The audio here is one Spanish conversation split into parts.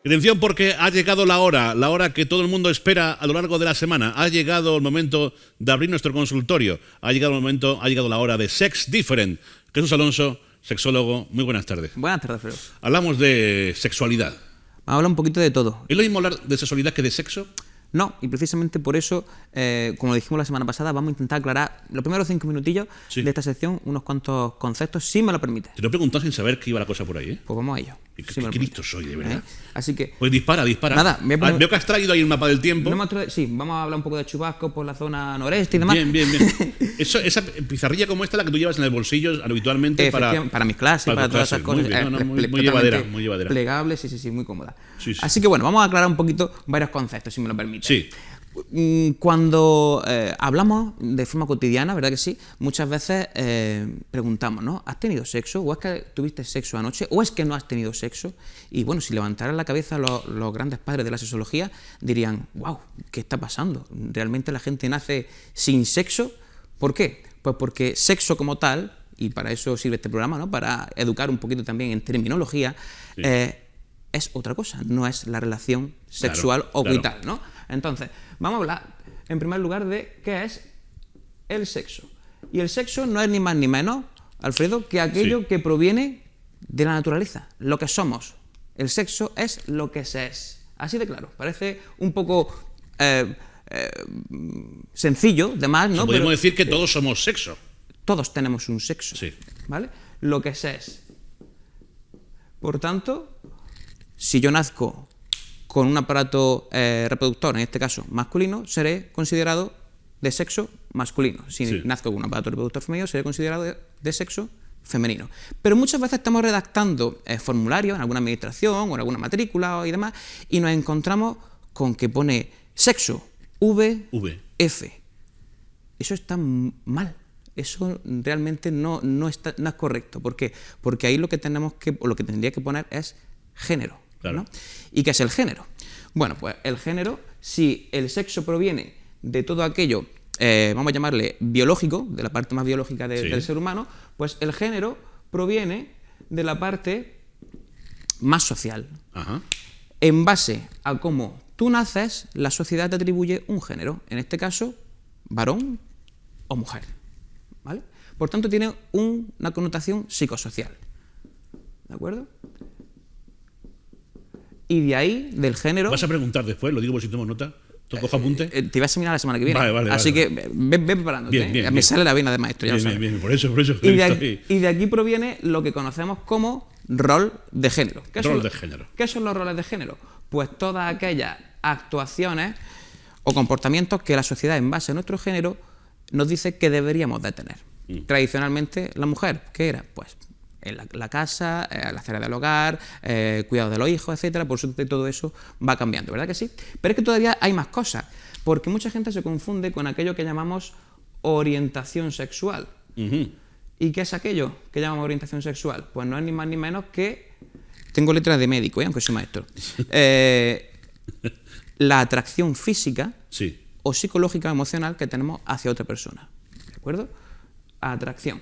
Atención porque ha llegado la hora que todo el mundo espera a lo largo de la semana. Ha llegado el momento de abrir nuestro consultorio. Ha llegado la hora de Sex Different. Jesús Alonso, sexólogo, muy buenas tardes. Buenas tardes, Alfredo. Hablamos de sexualidad. Vamos a hablar un poquito de todo. ¿Es lo mismo hablar de sexualidad que de sexo? No, y precisamente por eso, como dijimos la semana pasada, vamos a intentar aclarar los primeros 5 minutillos de esta sección, unos cuantos conceptos, si me lo permite. Te lo he preguntado sin saber que iba la cosa por ahí, ¿eh? Pues vamos a ello. Qué listo soy, de verdad. Así que... Pues dispara. Nada, Veo que has traído ahí un mapa del tiempo. Sí, vamos a hablar un poco de chubascos por la zona noreste y demás. Bien. Esa pizarrilla como esta, la que tú llevas en el bolsillo habitualmente para mis clases, para todas esas cosas. Muy llevadera. Plegable, sí, muy cómoda. Sí. Así que bueno, vamos a aclarar un poquito varios conceptos, si me lo permite. Sí. Cuando hablamos de forma cotidiana, ¿verdad que sí? Muchas veces preguntamos, ¿no? ¿Has tenido sexo? ¿O es que tuviste sexo anoche? ¿O es que no has tenido sexo? Y bueno, si levantaran la cabeza los grandes padres de la sexología, dirían, wow, ¿qué está pasando? ¿Realmente la gente nace sin sexo? ¿Por qué? Pues porque sexo como tal, y para eso sirve este programa, ¿no? Para educar un poquito también en terminología, sí. Es otra cosa, no es la relación sexual coital, ¿no? Entonces, vamos a hablar en primer lugar de qué es el sexo. Y el sexo no es ni más ni menos, Alfredo, que aquello que proviene de la naturaleza, lo que somos. El sexo es lo que se es. Así de claro, parece un poco sencillo, además, ¿no? Podemos decir que todos somos sexo. Todos tenemos un sexo, sí. ¿Vale? Lo que se es. Por tanto, si yo nazco con un aparato reproductor, en este caso masculino, seré considerado de sexo masculino. Si nazco con un aparato reproductor femenino, seré considerado de sexo femenino. Pero muchas veces estamos redactando formularios en alguna administración o en alguna matrícula y demás, y nos encontramos con que pone sexo, VF. Eso está mal. Eso realmente no es correcto. ¿Por qué? Porque ahí lo que tendría que poner es género. Claro. ¿No? ¿Y qué es el género? Bueno, pues el género, si el sexo proviene de todo aquello, vamos a llamarle biológico, de la parte más biológica del ser humano, pues el género proviene de la parte más social. Ajá. En base a cómo tú naces, la sociedad te atribuye un género, en este caso, varón o mujer. ¿Vale? Por tanto, tiene una connotación psicosocial. ¿De acuerdo? Y de ahí, del género... ¿Vas a preguntar después? Lo digo por si tomo nota. ¿Tú cojo apunte? Te iba a examinar la semana que viene. Vale. Así que ve preparándote. Bien. Me sale la vena de maestro, ya lo sabes. Bien. Por eso. Y de aquí proviene lo que conocemos como rol de género. ¿Qué son los roles de género? Pues todas aquellas actuaciones o comportamientos que la sociedad, en base a nuestro género, nos dice que deberíamos de tener. Tradicionalmente, la mujer, ¿qué era? Pues en la casa, la tareas del hogar, cuidado de los hijos, etcétera. Por suerte todo eso va cambiando, ¿verdad que sí? Pero es que todavía hay más cosas, porque mucha gente se confunde con aquello que llamamos orientación sexual. ¿Y qué es aquello que llamamos orientación sexual? Pues no es ni más ni menos que... Tengo letras de médico, aunque soy maestro. La atracción física o psicológica o emocional que tenemos hacia otra persona. ¿De acuerdo? Atracción.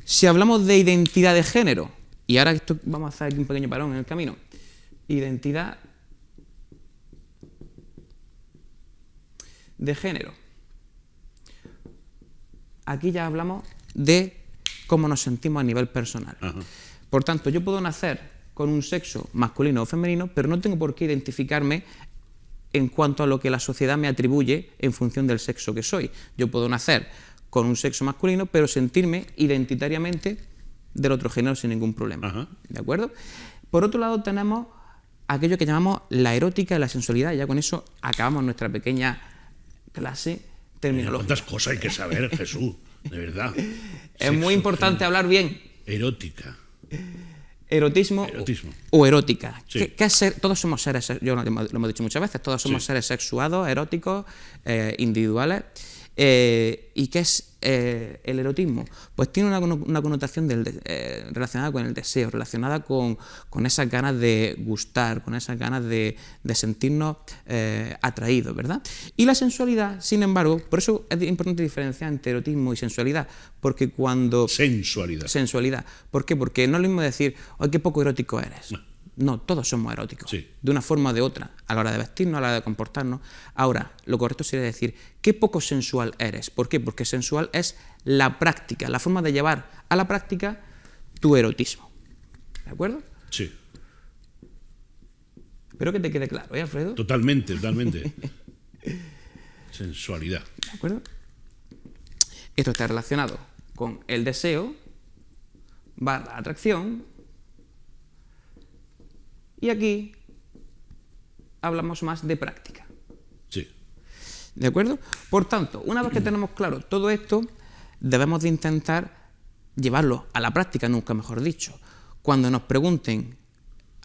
Si hablamos de identidad de género, y ahora vamos a hacer aquí un pequeño parón en el camino, identidad de género. Aquí ya hablamos de cómo nos sentimos a nivel personal. Ajá. Por tanto, yo puedo nacer con un sexo masculino o femenino, pero no tengo por qué identificarme en cuanto a lo que la sociedad me atribuye en función del sexo que soy. Yo puedo nacer con un sexo masculino, pero sentirme identitariamente del otro género sin ningún problema. Ajá. ¿De acuerdo? Por otro lado, tenemos aquello que llamamos la erótica y la sensualidad. Ya con eso acabamos nuestra pequeña clase terminológica. ¿Cuántas cosas hay que saber, Jesús? De verdad. Es muy importante hablar bien. Erótica. Erotismo. O erótica. ¿Qué es ser? Todos somos seres, yo lo hemos dicho muchas veces, todos somos seres sexuados, eróticos, individuales. ¿Y qué es el erotismo? Pues tiene una connotación relacionada con el deseo, relacionada con esas ganas de gustar, con esas ganas de sentirnos atraídos, ¿verdad? Y la sensualidad, sin embargo, por eso es importante diferenciar entre erotismo y sensualidad, porque cuando... Sensualidad. ¿Por qué? Porque no es lo mismo decir, ¡ay, qué poco erótico eres! No, todos somos eróticos, Sí. de una forma o de otra, a la hora de vestirnos, a la hora de comportarnos. Ahora, lo correcto sería decir, ¿qué poco sensual eres? ¿Por qué? Porque sensual es la práctica, la forma de llevar a la práctica tu erotismo. ¿De acuerdo? Sí. Espero que te quede claro, ¿eh, Alfredo? Totalmente, totalmente. Sensualidad. ¿De acuerdo? Esto está relacionado con el deseo, / atracción, y aquí hablamos más de práctica. Sí. ¿De acuerdo? Por tanto, una vez que tenemos claro todo esto, debemos de intentar llevarlo a la práctica, nunca mejor dicho. Cuando nos pregunten,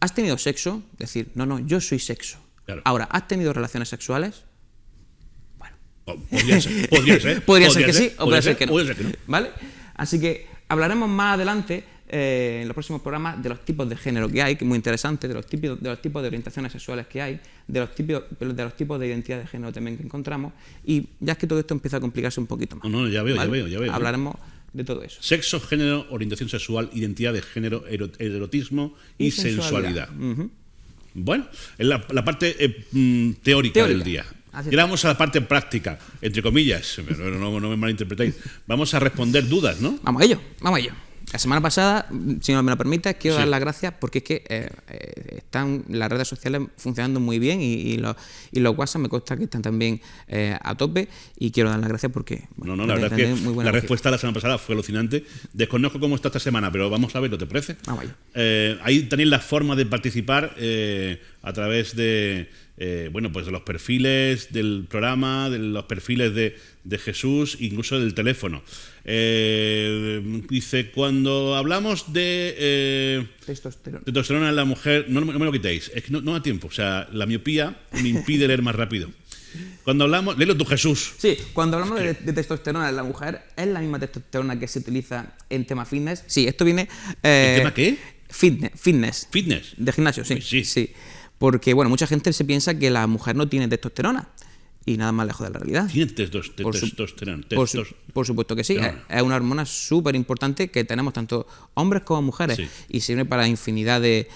¿has tenido sexo? Decir, no, yo soy sexo. Claro. Ahora, ¿has tenido relaciones sexuales? Bueno, Podría ser. podría ser que sí o podría ser que no. Podría ser que no. ¿Vale? Así que hablaremos más adelante en los próximos programas de los tipos de género que hay, que es muy interesante, de los tipos de orientaciones sexuales que hay, de los tipos de identidad de género también que encontramos, y ya es que todo esto empieza a complicarse un poquito más. No, ya veo. Hablaremos de todo eso. Sexo, género, orientación sexual, identidad de género, erotismo y sensualidad. Bueno, en la parte teórica del día. Llegamos a la parte práctica, entre comillas, pero no me malinterpretéis. Vamos a responder dudas, ¿no? Vamos a ello. La semana pasada, si no me lo permites, quiero dar las gracias porque es que están las redes sociales funcionando muy bien y los WhatsApp me consta que están también a tope, y quiero dar las gracias porque... Bueno, la verdad es que la respuesta de la semana pasada fue alucinante. Desconozco cómo está esta semana, pero vamos a verlo, ¿te parece? Vamos allá. Ahí tenéis la forma de participar a través de... pues de los perfiles del programa, de los perfiles de Jesús, incluso del teléfono. Dice, cuando hablamos de testosterona en la mujer, no me lo quitéis, es que no da tiempo, o sea, la miopía me impide leer más rápido. Cuando hablamos, léelo tú, Jesús. Sí, cuando hablamos de testosterona en la mujer, ¿es la misma testosterona que se utiliza en tema fitness? Sí, esto viene... ¿En tema qué? Fitness. Fitness. De gimnasio, sí. Sí. Porque, mucha gente se piensa que la mujer no tiene testosterona, y nada más lejos de la realidad. ¿Tiene testosterona? Por supuesto que sí. Claro. Es una hormona súper importante que tenemos tanto hombres como mujeres, Sí. y sirve para infinidad de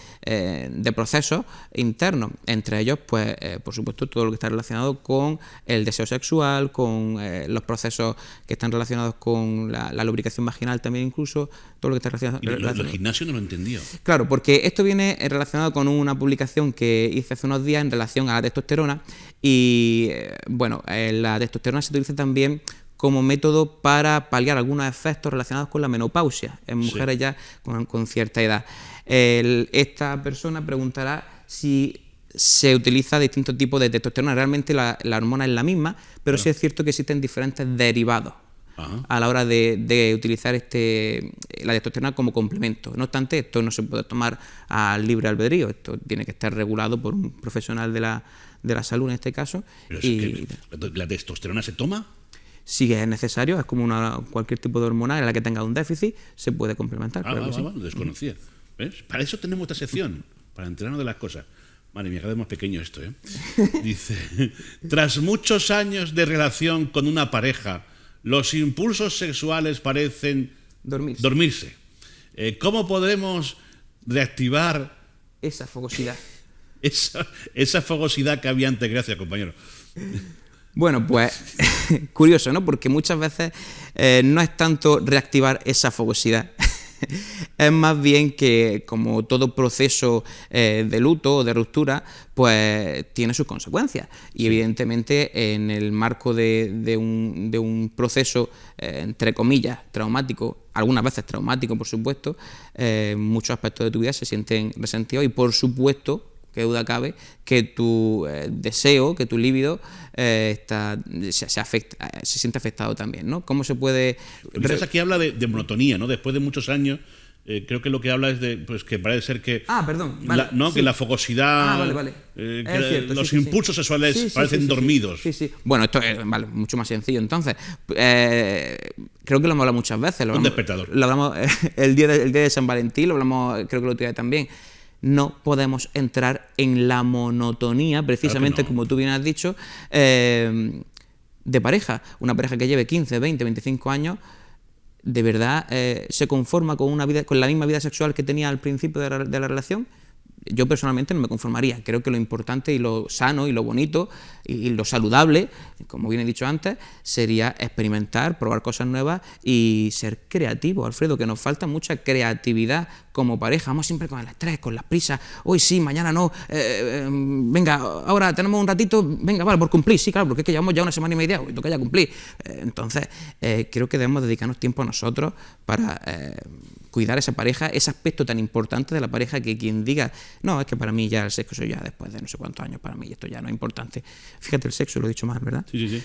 procesos internos. Entre ellos, pues, por supuesto, todo lo que está relacionado con el deseo sexual, con los procesos que están relacionados con la lubricación vaginal también, incluso todo lo que está relacionado. Y lo del gimnasio no lo he entendido. Claro, porque esto viene relacionado con una publicación que hice hace unos días en relación a la testosterona, y la testosterona se utiliza también como método para paliar algunos efectos relacionados con la menopausia en mujeres ya con cierta edad. Esta persona preguntará si se utiliza distintos tipos de testosterona. Realmente la hormona es la misma, pero sí es cierto que existen diferentes derivados a la hora de utilizar la testosterona como complemento. No obstante, esto no se puede tomar al libre albedrío, esto tiene que estar regulado por un profesional de la salud en este caso. Pero es que ¿la testosterona se toma? Si es necesario, es como cualquier tipo de hormona en la que tenga un déficit, se puede complementar. Lo desconocía. ¿Ves? Para eso tenemos esta sección, para enterarnos de las cosas. Madre mía, cada vez más pequeño esto, ¿eh? Dice, tras muchos años de relación con una pareja, los impulsos sexuales parecen dormirse. ¿Cómo podremos reactivar esa fogosidad? Esa fogosidad que había antes. Gracias, compañero. Bueno, pues curioso, ¿no? Porque muchas veces no es tanto reactivar esa fogosidad, es más bien que, como todo proceso de luto o de ruptura, pues tiene sus consecuencias. Y evidentemente, en el marco de un proceso, entre comillas, traumático, algunas veces traumático, por supuesto, muchos aspectos de tu vida se sienten resentidos, y por supuesto, qué duda cabe, que tu deseo, que tu líbido se siente afectado también, ¿no? ¿Cómo se puede...? Quizás aquí habla de monotonía, ¿no? Después de muchos años, creo que lo que habla es de que parece ser que... perdón. Vale, que la fogosidad... Vale. Que los impulsos sexuales parecen dormidos. Sí. Bueno, esto es mucho más sencillo. Entonces, creo que lo hemos hablado muchas veces. Un despertador. Lo hablamos el día de San Valentín, lo hablamos, creo que lo otro día también. No podemos entrar en la monotonía, precisamente, como tú bien has dicho, de pareja. Una pareja que lleve 15, 20, 25 años, ¿de verdad se conforma con la misma vida sexual que tenía al principio de la relación? Yo personalmente no me conformaría. Creo que lo importante y lo sano y lo bonito y lo saludable, como bien he dicho antes, sería experimentar, probar cosas nuevas y ser creativo, Alfredo, que nos falta mucha creatividad como pareja. Vamos siempre con el estrés, con las prisas. Hoy sí, mañana no. Venga, ahora tenemos un ratito. Venga, vale, por cumplir. Sí, claro, porque es que llevamos ya una semana y media. Hoy toca ya cumplir. Entonces, creo que debemos dedicarnos tiempo a nosotros para cuidar a esa pareja, ese aspecto tan importante de la pareja, que quien diga, no, es que para mí ya el sexo ya después de no sé cuántos años, para mí esto ya no es importante. Fíjate, el sexo, lo he dicho mal, ¿verdad? Sí.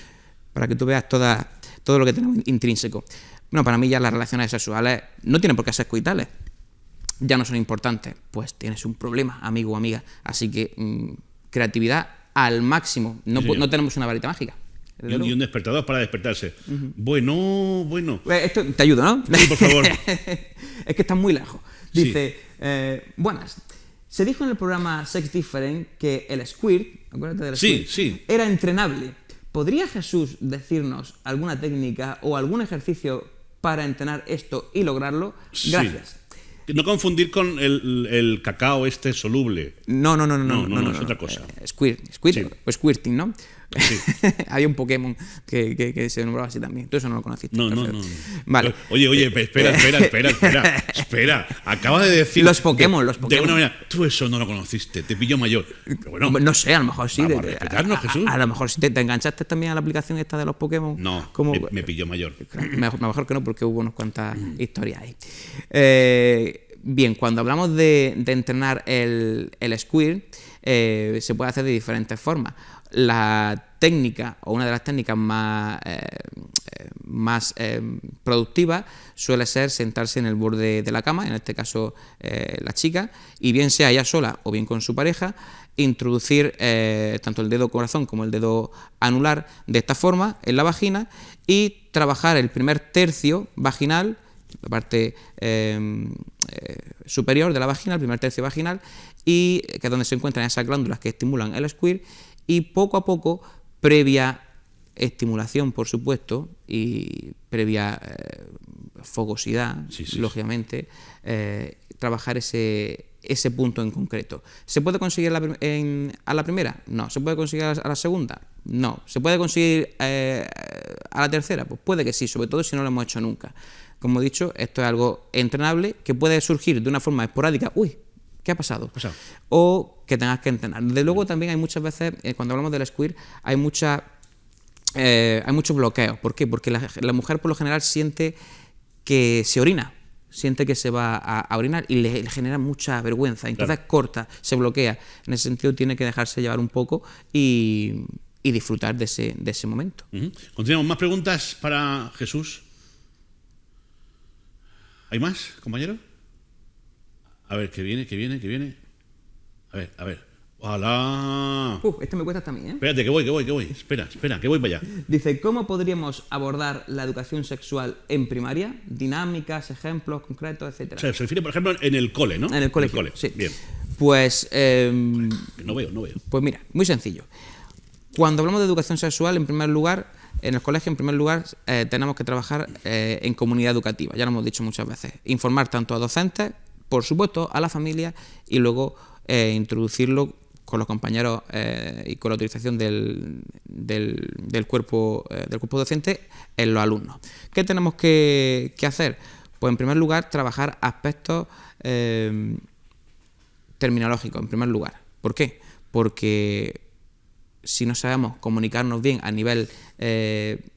Para que tú veas todo lo que tenemos intrínseco. Bueno, para mí ya las relaciones sexuales no tienen por qué ser coitales. Ya no son importantes. Pues tienes un problema, amigo o amiga. Así que creatividad al máximo. No tenemos una varita mágica. Y un despertador para despertarse. Bueno. Esto te ayudo, ¿no? Sí, por favor. Es que estás muy lejos. Dice, buenas. Se dijo en el programa Sex Different que el squirt, acuérdate del squirt, era entrenable. ¿Podría Jesús decirnos alguna técnica o algún ejercicio para entrenar esto y lograrlo? Gracias. No confundir con el cacao soluble. No, es otra cosa. Squirting, ¿no? Sí. Había un Pokémon que se nombraba así también. Tú eso no lo conociste. No. Vale. Oye, espera. Acabas de decir... Los Pokémon. De una manera, tú eso no lo conociste, te pilló mayor. Pero bueno, no sé, a lo mejor sí. Vamos a respetarnos, Jesús. A lo mejor sí te enganchaste también a la aplicación esta de los Pokémon. No, me pilló mayor. Mejor que no, porque hubo unas cuantas historias ahí. Bien, cuando hablamos de entrenar el squirt, se puede hacer de diferentes formas. La técnica, o una de las técnicas más productivas, suele ser sentarse en el borde de la cama, en este caso la chica, y bien sea ella sola o bien con su pareja, introducir tanto el dedo corazón como el dedo anular de esta forma en la vagina y trabajar el primer tercio vaginal, la parte superior de la vagina, el primer tercio vaginal, y que es donde se encuentran esas glándulas que estimulan el squirt, y poco a poco, previa estimulación, por supuesto, y previa fogosidad, lógicamente, trabajar ese punto en concreto. ¿Se puede conseguir a la primera? No. ¿Se puede conseguir a la segunda? No. ¿Se puede conseguir a la tercera? Pues puede que sí, sobre todo si no lo hemos hecho nunca. Como he dicho, esto es algo entrenable que puede surgir de una forma esporádica. ¡Uy! ¿Qué ha pasado? O que tengas que entrenar. Desde luego también hay muchas veces, cuando hablamos del squirt, hay muchos bloqueos. ¿Por qué? Porque la mujer por lo general siente que se orina, siente que se va a orinar y le genera mucha vergüenza. Entonces corta, se bloquea. En ese sentido tiene que dejarse llevar un poco y disfrutar de ese momento. Continuamos. ¿Más preguntas para Jesús? ¿Hay más, compañero? A ver, que viene. A ver. ¡Hala! Este me cuesta hasta a mí, ¿eh? Espérate, que voy. Espera, que voy para allá. Dice, ¿cómo podríamos abordar la educación sexual en primaria? Dinámicas, ejemplos concretos, etcétera. O sea, se refiere, por ejemplo, en el cole, ¿no? En el colegio, sí. Bien. Pues... No veo. Pues mira, muy sencillo. Cuando hablamos de educación sexual, en primer lugar, en el colegio, en primer lugar, tenemos que trabajar en comunidad educativa. Ya lo hemos dicho muchas veces. Informar tanto a docentes, por supuesto, a la familia, y luego introducirlo con los compañeros y con la utilización del cuerpo docente en los alumnos. ¿Qué tenemos que hacer? Pues en primer lugar, trabajar aspectos terminológicos, en primer lugar. ¿Por qué? Porque si no sabemos comunicarnos bien a nivel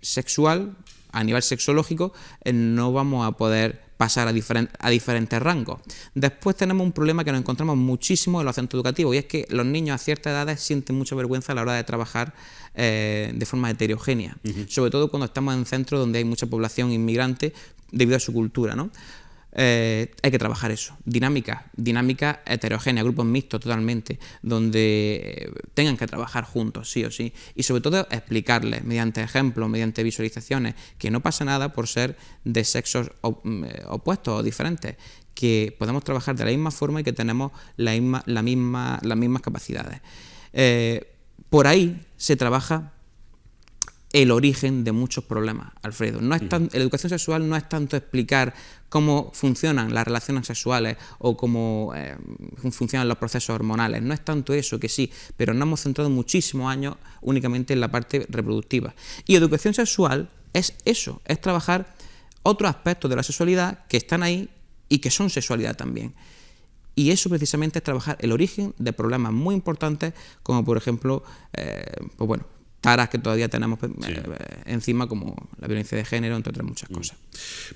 sexual, a nivel sexológico, no vamos a poder pasar a diferentes rangos. Después tenemos un problema que nos encontramos muchísimo en los centros educativos, y es que los niños a ciertas edades sienten mucha vergüenza a la hora de trabajar de forma heterogénea, sobre todo cuando estamos en centros donde hay mucha población inmigrante debido a su cultura, ¿no? Hay que trabajar eso, dinámica heterogénea, grupos mixtos totalmente, donde tengan que trabajar juntos, sí o sí, y sobre todo explicarles mediante ejemplos, mediante visualizaciones, que no pasa nada por ser de sexos opuestos o diferentes, que podemos trabajar de la misma forma y que tenemos las mismas capacidades. Por ahí se trabaja el origen de muchos problemas, Alfredo. No es la educación sexual no es tanto explicar cómo funcionan las relaciones sexuales o cómo funcionan los procesos hormonales. No es tanto eso, que sí, pero nos hemos centrado muchísimos años únicamente en la parte reproductiva. Y educación sexual es eso, es trabajar otros aspectos de la sexualidad que están ahí y que son sexualidad también. Y eso precisamente es trabajar el origen de problemas muy importantes, como por ejemplo, pues bueno, taras que todavía tenemos encima, como la violencia de género, entre otras muchas cosas.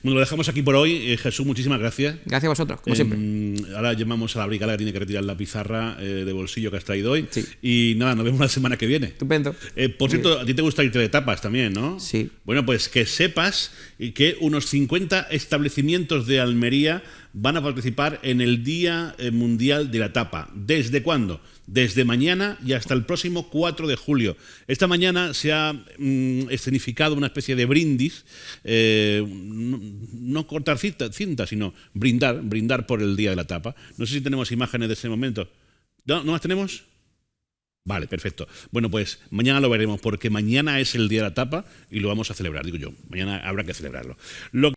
Bueno, lo dejamos aquí por hoy. Jesús, muchísimas gracias. Gracias a vosotros, como siempre. Ahora llamamos a la brigada que tiene que retirar la pizarra de bolsillo que has traído hoy. Sí. Y nada, nos vemos la semana que viene. Estupendo. Por cierto, a ti te gusta irte de tapas también, ¿no? Sí. Bueno, pues que sepas que unos 50 establecimientos de Almería van a participar en el Día Mundial de la Tapa. ¿Desde cuándo? Desde mañana y hasta el próximo 4 de julio. Esta mañana se ha escenificado una especie de brindis, no cortar cinta, sino brindar por el Día de la Tapa. No sé si tenemos imágenes de ese momento. ¿No las tenemos? Vale, perfecto. Bueno, pues mañana lo veremos, porque mañana es el Día de la Tapa y lo vamos a celebrar, digo yo. Mañana habrá que celebrarlo.